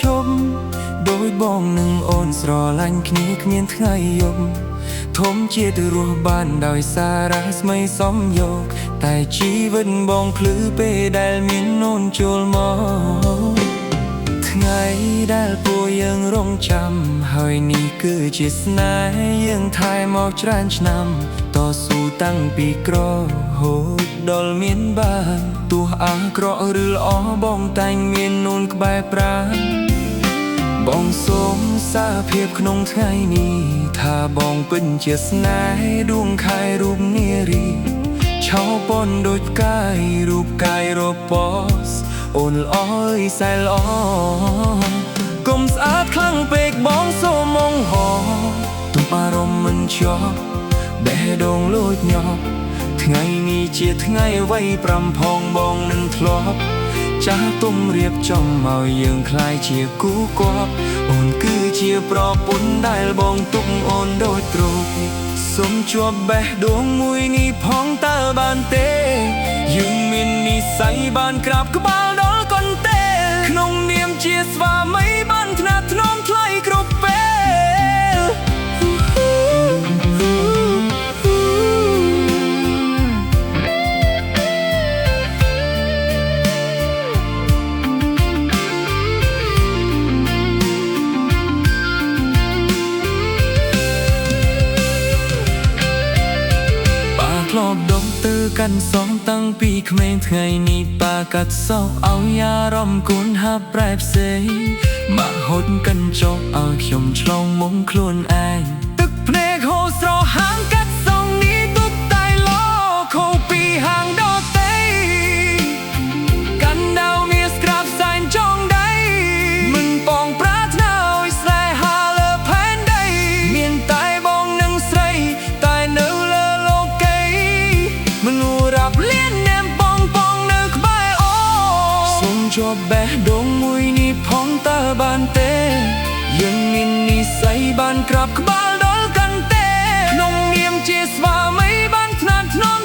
ឈប់ដោយបងនឹងអូនស្រឡាញ់គ្នាគ្មានថ្ងៃយប់ធំជាតិរស់បានដោយសារៈស្មីសំយោគតែជីវិតបងភ្លឺពេលដែលមានអូនចូលមកថ្ងៃដែលពួកយើងរងចាំហើយនេះគឺជាស្នេហ៍យើងថែមកច្រើនឆ្នាំតស៊ូតាំងពីក្រហូតដល់មានបានទោះអាក្រក់ឬល្អបងតែងមានអូនក្បែរប្រាណបងសូមសារភាពក្នុងថ្ងៃនេះថាបងពិតជាស្នេហ៍ដួងខែរូបនារីឆោពន់ដូចផ្កាយរូបកាយរបសអូនល្អអើយសែល្អកុំស្អាតខ្លាំងពេកបងសូមមងហទុំអារម្មណ៍មិនជាប់បេះដូងលូចញាប់ថ្ងៃនេះជាថ្ងៃអ្វីប្រាំផងបងនឹងធ្លាប់ចាស់ទុំរៀបចំឲ្យយើងคล้ายជាគូគប់អូនគឺជាប្រពន្ធដែលបងទុកអូនដូចទ្រព្យសូមជាប់បេះដូងមួយនេះផងតើបានទេយើងមាននិស្ស័យបានក្រាបក្បាលដល់កន្ទេលក្នុងនាមជាស្វាមីបានថ្នាក់ថ្នមថ្លៃគ្រប់ពេលធ្លាប់ដុំទើកាន់សងតាំងពីក្មេងថ្ងៃនេះប៉ាកាត់សោកឲ្យអារម្មណ៍គួនហាប់ប្រែផ្សេងមកហត់កញ្ចក់ឲ្យខ្ញុំឆ្លងមុំខ្លួនឯងទឹកភ្នែកហូរស្រហាងកាត់សងនេះទុកតែឡខូពីហាងដតេកាន់ដៅមានស្ក្រាប់សែនចងដៃមិនបងប្រាថ្នាឲ្យស្នេហាលើផែនដីមានតែបងនឹងស្រីតែនៅមិនរាប់លៀននាមបងនៅក្បែរអូសូមជាប់បេះដូងមួយនេះផងតើបានទេយើងមាននិស្ស័យបានក្រាបក្បាលដល់កាន់ទេក្នុងនាមជាស្វាមីបានថ្នាក់ថ្នម